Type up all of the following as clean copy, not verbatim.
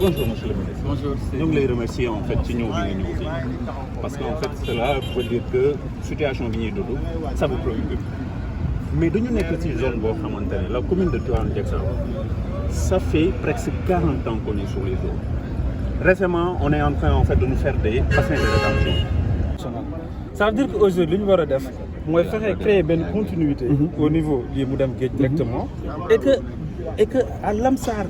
Bonjour monsieur le ministre. Bonjour. Nous voulons remercier en fait ci ñëw bi nga ñëw fii parce qu'en fait cela veut dire que situation bi ñuy dund ça vous préoccupe mais dañu nekk ci zone boo xamante ne la commune de Tivaouane Diacksao ça fait presque 40 ans qu'on est sur les eaux. Récemment on est en train en fait de nous faire des bassins de rétention. Ça veut dire qu'aujourd'hui li ñu war a def mooy fexe créer benn continuité au niveau lii mu dem géej directement et que à Lamsar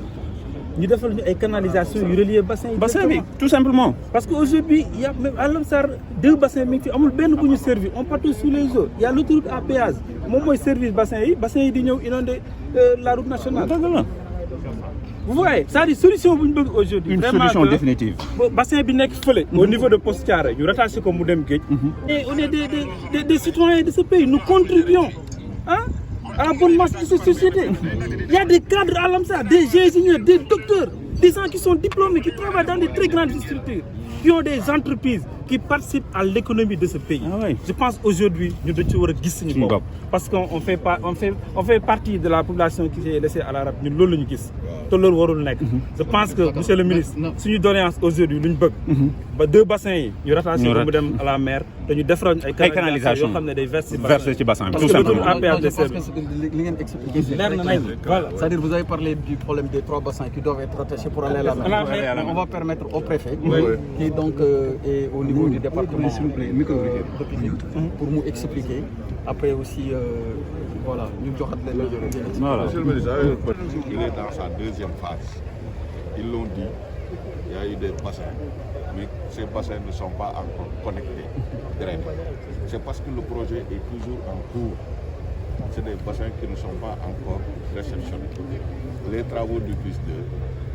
ñu defal ñu ay canalisation yu relier bassin bi tout simplement. Parce qu'aujourd'hui il y a même à Lamsar 2 bassins mi ngi fi amul benn bu ñu servi on partout sous les eaux. Il y a l'autoroute à péage moom mooy service bassin yi di ñëw inonder la route nationale. Vous voyez, c'est-à-dire solution bu ñu bëgg aujourd'hui. Une solution définitive. Bassin bi nekk fële. Au niveau de Poste Thiaroye ñu rattaché ko mu dem géej. Et on est des citoyens de ce pays, nous contribuons à la bonne marche de cette société. Il y a des cadres à Lamsar, des ingénieurs, des docteurs, des gens qui sont diplômés, qui travaillent dans des très grandes structures, qui ont des entreprises, qui participent à l'économie de ce pays. Je pense aujourd'hui ñu dañ ci war a gis suñu bopp parce qu'on fait partie de la population qui est laissée à la rade ñun loolu la ñu gis te loolu warul nekk. Je pense que monsieur le ministre suñu doléance aujourd'hui lu ñu bëgg ba 2 bassins yi ñu rattaché ko mu dem à la mer dañu defaral ay canalisation yoo xam ne day verser ci bassin bi tout simplement. Parce que li ngeen expliqué c'est-à-dire vous avez parlé du problème des 3 bassins qui doivent être rattachés pour aller à la mer. On va permettre au préfet qui donc est au niveau du département de Pikine pour nous expliquer après aussi voilà ñu joxat leen Monsieur le ministre, il est dans sa 2e phase. Ils l'ont dit, il y a eu des bassins, mais ces bassins ne sont pas encore connectés, drainés. C'est parce que le projet est toujours en cours. C'est des bassins qui ne sont pas encore réceptionnés. Les travaux du PIS 2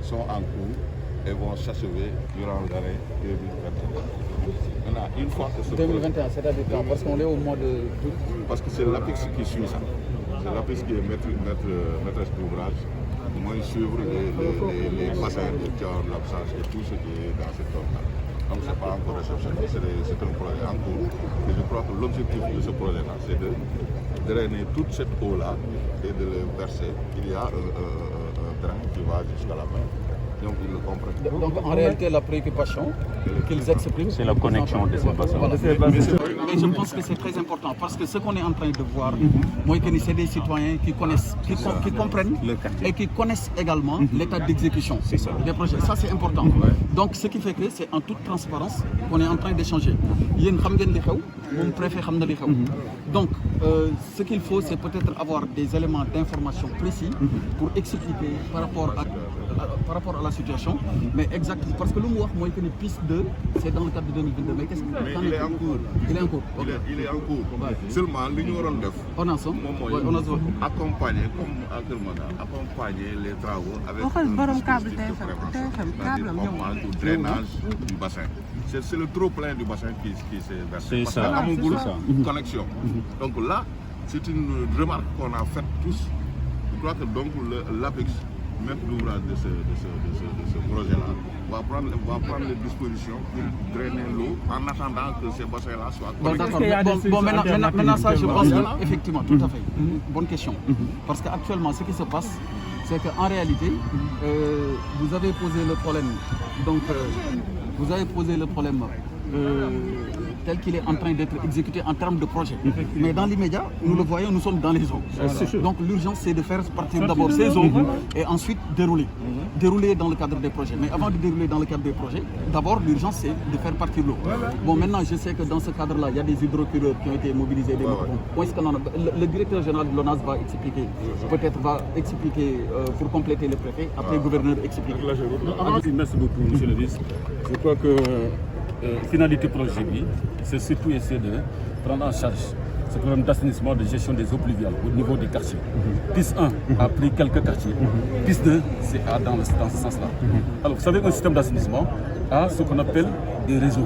sont en cours et vont s'achever durant l'année 2021. Maintenant, une fois que ce 2021, c'est-à-dire quand? Parce qu'on est au mois de... Parce que c'est l'APEX qui suit ça. C'est l'APEX qui est maîtresse d'ouvrage. Moi, suivre les bassins de Tivaouane, Lamsar et tout ce qui est dans cette zone-là. Donc, ce n'est pas encore réceptionné, c'est un projet en cours. Et je crois que l'objectif de ce projet-là, c'est de drainer toute cette eau-là et de le verser. Il y a un drain qui va jusqu'à la mer. Donc ils le comprennent. Donc en réalité la préoccupation qu'ils expriment, c'est la connexion de ces bassins. Voilà. Mais je pense que c'est très important parce que ce qu'on est en train de voir, moi que c'est des citoyens qui connaissent, qui comprennent et qui connaissent également l'état d'exécution des projets. Ça c'est important. Donc ce qui fait que c'est en toute transparence qu'on est en train d'échanger. Yéen xam ngeen li xew, mon préfet xam na li xew. Donc ce qu'il faut c'est peut-être avoir des éléments d'information précis pour expliquer par rapport à la situation, mais exactement parce que le mot moi que les pistes 2 c'est dans le cadre de 2022. Mais qu'est-ce que il est en cours. Il est en cours. Il est en cours. Seulement li ñu waroon def. On a accompagner comme accompagner les travaux avec un drainage du bassin. C'est le trop plein du bassin qui s'est versé. C'est ça. Une connexion. Donc là, c'est une remarque qu'on a faite tous. Je crois que donc l'APEX, maître d'ouvrage de ce projet-là, va prendre les dispositions pour drainer l'eau en attendant que ces bassins-là soient connectés. Bon, maintenant ça, je pense que, effectivement, tout à fait. Bonne question. Parce qu'actuellement, ce qui se passe, c'est qu'en réalité, vous avez posé le problème. Donc, vous avez posé le problème tel qu'il est en train d'être exécuté en termes de projet. Mais dans l'immédiat, nous le voyons, nous sommes dans les eaux. Donc l'urgence, c'est de faire partir d'abord ces eaux et ensuite dérouler. Dérouler dans le cadre des projets. Mais avant de dérouler dans le cadre des projets, d'abord l'urgence, c'est de faire partir l'eau. Bon, maintenant, je sais que dans ce cadre-là, il y a des hydrocureurs qui ont été mobilisés. Le directeur général de l'ONAS va expliquer, peut-être va expliquer pour compléter le préfet, après le gouverneur expliquer. Merci beaucoup, monsieur le ministre. Je crois que finalité projet B, c'est surtout essayer de prendre en charge ce problème d'assainissement, de gestion des eaux pluviales au niveau des quartiers. Piste 1 a pris quelques quartiers. Piste 2, c'est dans ce sens-là. Alors, vous savez qu'un système d'assainissement a ce qu'on appelle des réseaux,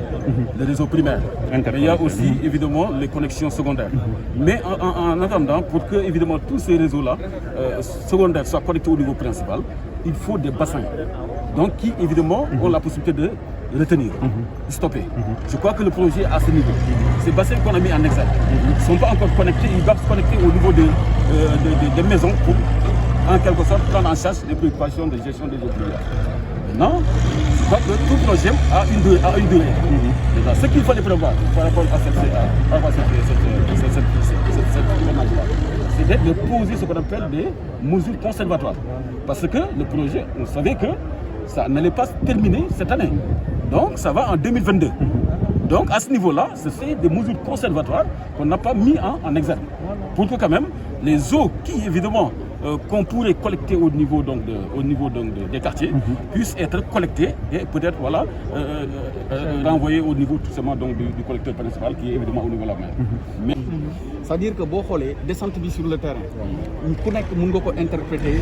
les réseaux primaires. Mais il y a aussi, évidemment, les connexions secondaires. Mais en attendant, pour que, évidemment, tous ces réseaux-là secondaires soient connectés au niveau principal, il faut des bassins. Donc, qui, évidemment, ont la possibilité de retenir, stopper. Je crois que le projet est à ce niveau. Ces bassins qu'on a mis en exergue ne sont pas encore connectés, ils doivent se connecter au niveau des maisons pour, en quelque sorte, prendre en charge les préoccupations de gestion des eaux pluviales. Maintenant, je crois que tout projet a une durée. Maintenant, ce qu'il fallait prévoir par rapport à cette c'était de poser ce qu'on appelle des mesures conservatoires. Parce que le projet, on savait que ça n'allait pas se terminer cette année. Donc ça va en 2022. Donc à ce niveau-là, c'est des mesures conservatoires qu'on n'a pas mis en exergue. Pour que quand même les eaux qui évidemment qu'on pourrait collecter au niveau des quartiers puissent être collectées et peut-être voilà, renvoyées au niveau tout simplement donc, du collecteur principal qui est évidemment au niveau de la mer. Mais c'est-à-dire que boo xoolee descente bi sur le terrain ku nekk mën nga ko interpréter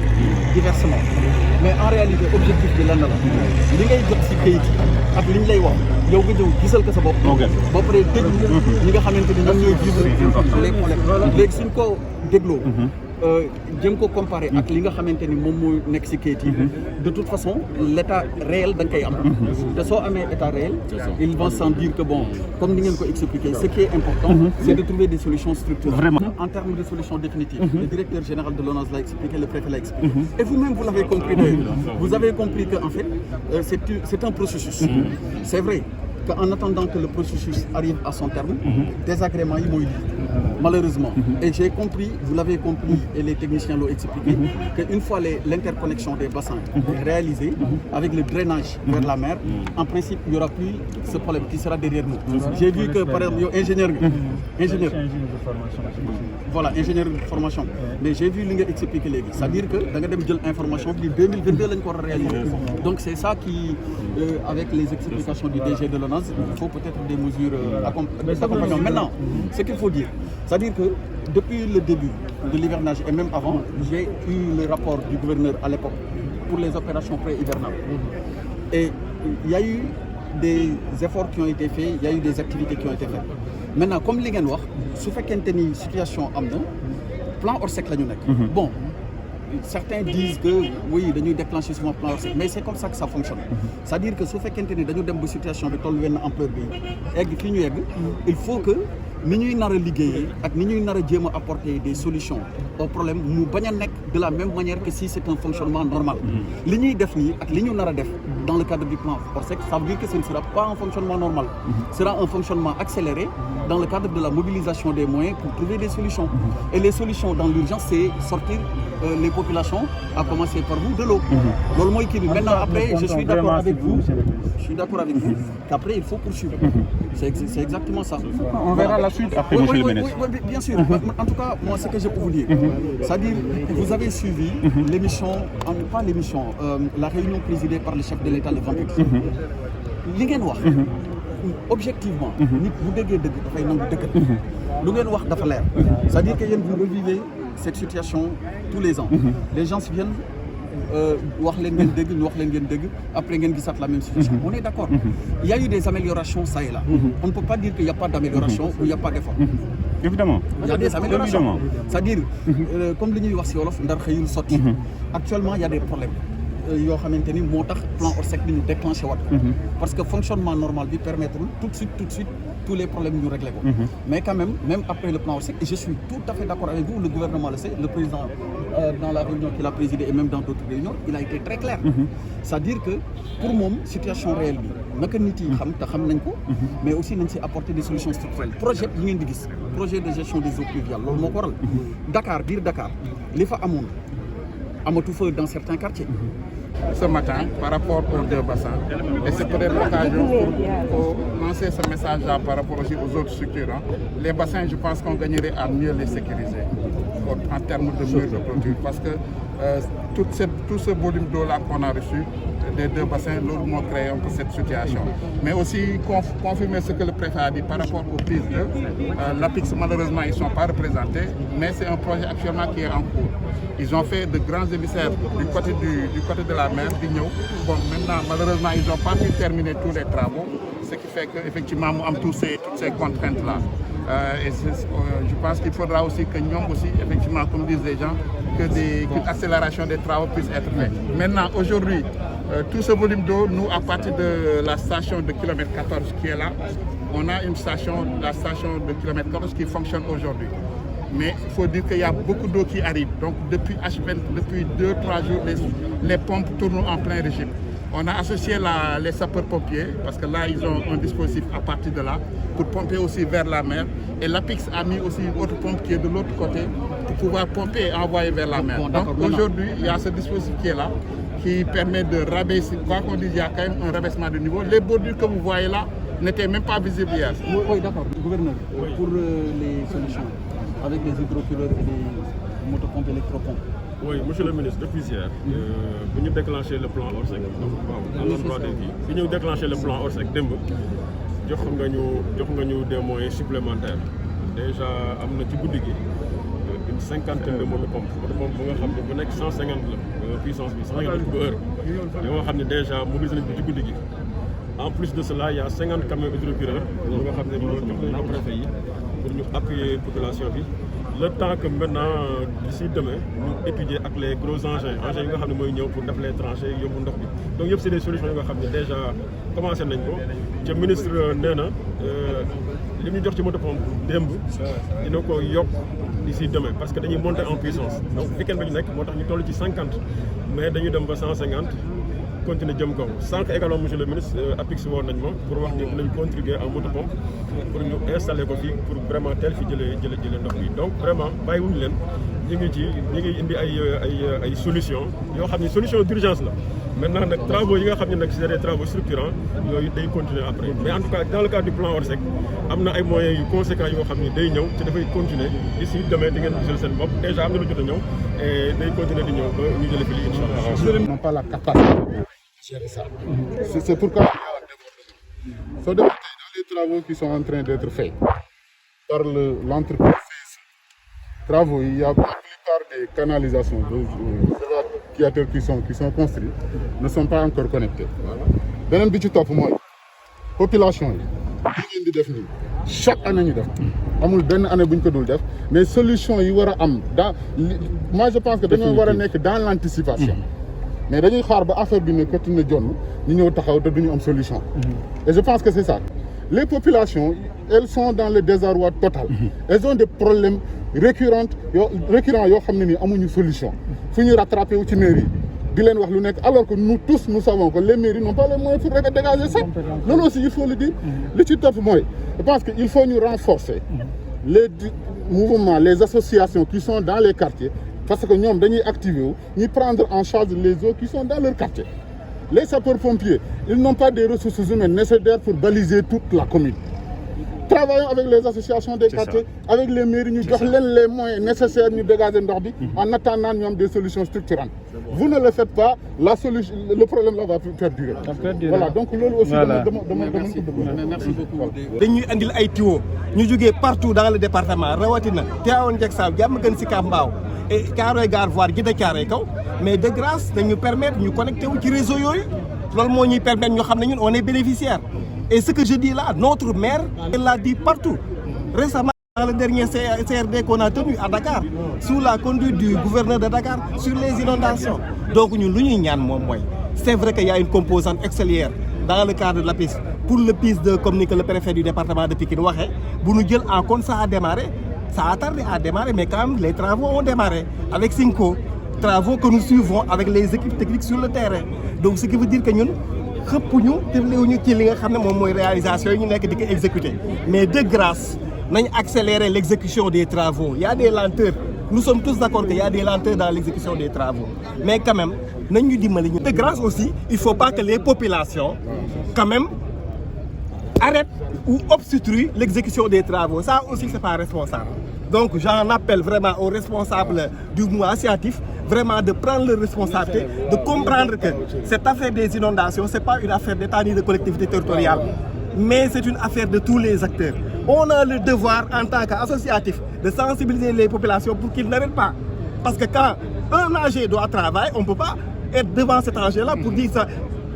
diversement mais en réalité objectif bi lan la li ngay jot ci kayit ak li ñu lay wax yow nga ñëw gisal ko sa bopp ba pare déglu ñi nga xamante ni ñoom ñooy vivre les problèmes léegi suñ ko dégloo jëm ko comparer ak li nga xamante ni moom moo nekk ci kayit yi de toute façon l'état réel da nga koy am te soo amee état réel ils vont sans dire que bon comme ni ngeen ko expliqué ce qui est important c'est de trouver des solutions structurelles. Vraiment. En termes de solutions définitives, le directeur général de l'ONAS l'a expliqué, le préfet l'a expliqué et vous-même vous l'avez compris d'ailleurs. Vous avez compris qu'en fait c'est un processus. C'est vrai qu'en attendant que le processus arrive à son terme, désagréments yi mooy malheureusement. Et j'ai compris, vous l'avez compris et les techniciens l'ont expliqué, qu'une fois l'interconnexion des bassins réalisée avec le drainage vers la mer, en principe il n'y aura plus ce problème qui sera derrière nous. J'ai vu que par exemple, ingénieur de formation, mais j'ai vu li nga expliqué léegi, c'est-à-dire que da nga dem jël information bi 2022 lañ ko war a réaliser. Donc c'est ça qui, avec les explications du DG de l'ONAS, il faut peut-être des mesures d'accompagnement. Maintenant, ce qu'il faut dire, c'est-à-dire que depuis le début de l'hivernage et même avant, j'ai eu le rapport du gouverneur à l'époque pour les opérations pré-hivernales. Et il y a eu des efforts qui ont été faits, il y a eu des activités qui ont été faites. Maintenant, comme li ngeen wax, su fekkente ni situation am na, plan Orsec la ñu nekk. Bon, certains disent que oui dañuy déclencher souvent plan Orsec, mais c'est comme ça que ça fonctionne. C'est-à-dire que su fekkente ni dañu dem ba situation bi tollu wenn ampleur bi egg fi ñu egg, il faut que ni ñuy nar a liggéeyee ak ni ñuy nar a jéem a apporter des solutions au problème mu bañ a nekk de la même manière que si c'est un fonctionnement normal. Li ñuy def nii ak li ñu nar a def dans le cadre du plan Orsec, ça veut dire que ce ne sera pas un fonctionnement normal. Ce sera un fonctionnement accéléré dans le cadre de la mobilisation des moyens pour trouver des solutions. Et les solutions dans l'urgence, c'est sortir les populations, à commencer par vous, de l'eau. Maintenant, après, je suis d'accord avec vous. Je suis d'accord avec vous qu'après, il faut poursuivre. C'est exactement ça. On verra la suite après, monsieur le ministre. Oui, bien sûr. En tout cas, moi, ce que je peux vous dire, c'est-à-dire, vous avez suivi l'émission, pas l'émission, la réunion présidée par le chef de l'État le vendredi. Li ngeen wax objectivement nit bu déggee dëgg dafay nangu dëgg lu ngeen wax dafa leer c'est-à-dire que yéen vous revivez cette situation tous les ans les gens viennent wax leen ngeen dégg ñu wax leen ngeen dégg après ngeen gisaat la même situation. On est d'accord. Il y a eu des améliorations ça et là. On ne peut pas dire qu'il n'y a pas d'amélioration ou il n'y a pas d'effort. Évidemment. Il y a des améliorations. C'est-à-dire comme li ñuy wax ci wolof ndar xëyul sotti. Actuellement il y a des problèmes. Yoo xamante ni moo tax plan Orsec bi ñu déclenché waat ko parce que fonctionnement normal bi permettre tout de suite tous les problèmes ñu régler ko mais quand même après le plan Orsec et je suis tout à fait d'accord avec vous, le gouvernement le sait, le président dans la réunion qu'il a présidée et même dans d'autres réunions il a été très clair c'est-à-dire que pour moom situation réelle bi naka nit yi xam te xam nañ ko mais aussi nañ si apporter des solutions structurelles projet yi ngeen di gis projet de gestion des eaux pluviales loolu moo ko waral Dakar biir Dakar li fa amoon amatu fa dans certains quartiers. Ce matin par rapport aux deux bassins et c'est peut-être l'occasion pour lancer ce message-là par rapport aussi aux autres structures. Les bassins, je pense qu'on gagnerait à mieux les sécuriser en termes de murs de clôture parce que tout ce volume d'eau-là qu'on a reçu des deux bassins, loolu moo créé un peu cette situation. Mais aussi confirmer ce que le préfet a dit par rapport aux prises d'eau. L'APIX malheureusement ils ne sont pas représentés, mais c'est un projet actuellement qui est en cours. Ils ont fait de grands émissaires du côté de la mer di ñëw. Bon maintenant malheureusement ils n'ont pas pu terminer tous les travaux, ce qui fait qu'effectivement mu am toutes ces contraintes-là. Et je pense qu'il faudra aussi que ñoom aussi effectivement comme disent les gens qu'une accélération des travaux puisse être faite. Maintenant aujourd'hui tout ce volume d'eau, nous à partir de la station de kilomètre 14 qui est là, on a une station, la station de kilomètre 14 qui fonctionne aujourd'hui. Mais il faut dire qu'il y a beaucoup d'eau qui arrive. Donc depuis H20, depuis 2-3 jours, les pompes tournent en plein régime. On a associé les sapeurs-pompiers parce que là, ils ont un dispositif à partir de là pour pomper aussi vers la mer. Et l'APIX a mis aussi une autre pompe qui est de l'autre côté pour pouvoir pomper et envoyer vers la mer. Donc aujourd'hui, il y a ce dispositif qui est là, qui permet de rabaisser, quoi qu'on dise, il y a quand même un rabaissement de niveau. Les bordures que vous voyez là n'étaient même pas visibles hier. Oui, d'accord. Gouverneur, pour les solutions, avec les hydrocureurs et les motopompes électropompes. Oui, monsieur le ministre, depuis hier, nous avons déclenché le plan Orsec. À l'endroit des vies. Nous avons déclenché le plan Orsec, nous avons des moyens supplémentaires. Déjà, nous avons une cinquantaine de motopompes. Nous avons 150 puissance, 150 pour heure. Nous avons déjà mobilisé le guddi. En plus de cela, il y a 50 camions hydrocureurs pour nous appuyer la population. Le temps que maintenant, d'ici demain, nous étudions avec les gros engins pour faire les tranchées. Donc, c'est des solutions qui ont déjà commencé. Le ministre Nena, les mesures de motopompe d'ici demain parce que nous montons en puissance. Donc, le week-end, nous avons 50, mais nous avons 150. Continuer jëm kaw sànq également monsieur le ministre APIX woon nañ ma pour wax ni dinañ contribuer en motopompe pour ñu installer ko fii pour vraiment teel fi jëlee ndox bi donc vraiment bàyyiwuñu leen ñu ngi indi ay solution yoo xam ne solution d'urgence la maintenant nag travaux yi nga xam ne nag c'est des travaux structurants yooyu day continuer après mais en tout cas dans le cadre du plan Orsec am na ay moyens yu conséquents yoo xam ne day ñëw te dafay continuer d'ici demain di ngeen gisal seen bopp déjà am na lu jot a ñëw et day continuer di ñëw ba ñu jëlee fi lii incha allah. N'ont pas la capacité. C'est pourquoi il y a un débordement. Dans les travaux qui sont en train d'être faits par l'entreprise travaux, il y a la plupart des canalisations, des évacuateurs qui sont construits ne sont pas encore connectés. Beneen bi ci topp mooy population yi ngeen di def nii chaque année ñu def amul benn année bu ñu ko dul def mais solution yi war a am moi je pense que dañoo war a nekk dans l'anticipation. Mais dañuy xaar ba affaire bi ne ko tine jonn ñu ñëw taxaw te duñu am solution. Et je pense que c'est ça. Les populations, elles sont dans le désarroi total. Elles ont des problèmes récurrents yoo xam ne nii amuñu solution. Fu ñu rattrapé wu ci mairie di leen wax lu nekk alors que nous tous nous savons que les mairies n'ont pas les moyens pour dégager ça. Loolu aussi il faut le dire. Li ci topp mooy je pense que il faut ñu renforcer les mouvements, les associations qui sont dans les quartiers. Parce que nous dañuy activer nous prendre en charge les eaux qui sont dans leur quartier. Les sapeurs-pompiers, ils n'ont pas des ressources humaines nécessaires pour baliser toute la commune. Travaillons avec les associations des quartiers, avec les mairies, nous donnons les moyens nécessaires pour dégager l'ordre en attendant nous des solutions structurantes. Vous ne le faites pas, le problème là va perdurer. Voilà, donc là aussi, merci beaucoup. Dañuy andil ay tuyaux ñu jógee partout dans le département rawatina Tivaouane Diacksao Diamaguène Sicap Mbao et Thiaroye Gare voire Djiddah Thiaroye Kaw mais de grâce dañu permettre ñu connecter wu ci réseau yooyu loolu moo ñuy permettre ñu xam ne ñun on est bénéficiaire et ce que je dis là notre maire elle l'a dit partout récemment dans le dernier CRD qu'on a tenu à Dakar sous la conduite du gouverneur de Dakar sur les inondations donc ñun lu ñuy ñaan moom mooy c'est vrai qu'il y a une composante extérieure dans le cadre de la piste pour le piste de comme ni que le préfet du département de Pikine waxee bu ñu jël en compte ça a démarré ça a tardé à démarrer mais quand même les travaux ont démarré avec Cinco travaux que nous suivons avec les équipes techniques sur le terrain donc ce qui veut dire que ñun xëppuñu tërliwuñu ci li nga xam ne moom mooy réalisation yi ñu nekk di ko exécuter mais de grâce nañ accélérer l'exécution des travaux il y a des lenteurs nous sommes tous d'accord qu'il y a des lenteurs dans l'exécution des travaux mais quand même nañ ñu dimbali ñu de grâce aussi il faut pas que les populations quand même arrêtent ou obstruent l'exécution des travaux ça aussi c'est pas responsable donc j'en appelle vraiment aux responsables du mouvement associatif vraiment de prendre leurs responsabilités de comprendre que cette affaire des inondations c'est pas une affaire d'État ni de collectivité territoriale mais c'est une affaire de tous les acteurs on a le devoir en tant qu'associatif de sensibiliser les populations pour qu'ils n'arrêtent pas parce que quand un AG doit travailler on peut pas être devant cet AG-là pour dire ça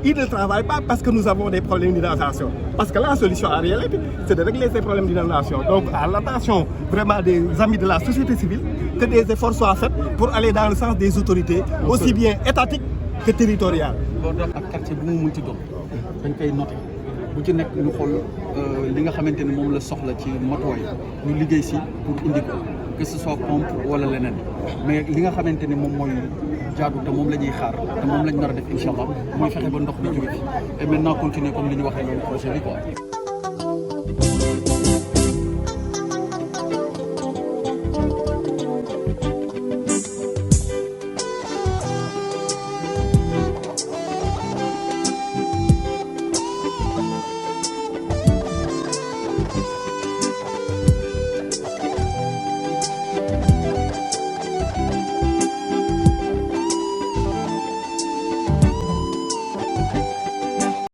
il ne travaille pas parce que nous avons des problèmes d'inondation. Parce que la solution en réalité, c'est de régler ces problèmes d'inondation. Donc à l'attention vraiment des amis de la société civile, que des efforts soient faits pour aller dans le sens des autorités, aussi bien étatiques que territoriales. Bon, donc ak quartier bu mu munti doon dañ koy noter bu ci nekk ñu xool li nga xamante ne moom la soxla ci matuwaay ñu liggéey si pour indi ko que ce soit pompe wala leneen mais li nga xamante ne moom mooy jaadu te moom la ñuy xaar te moom la ñu nar a def incha allah mooy fexe ba ndox mi jóge fi et maintenant continuer comme li ñu waxee loolu projet bi quoi.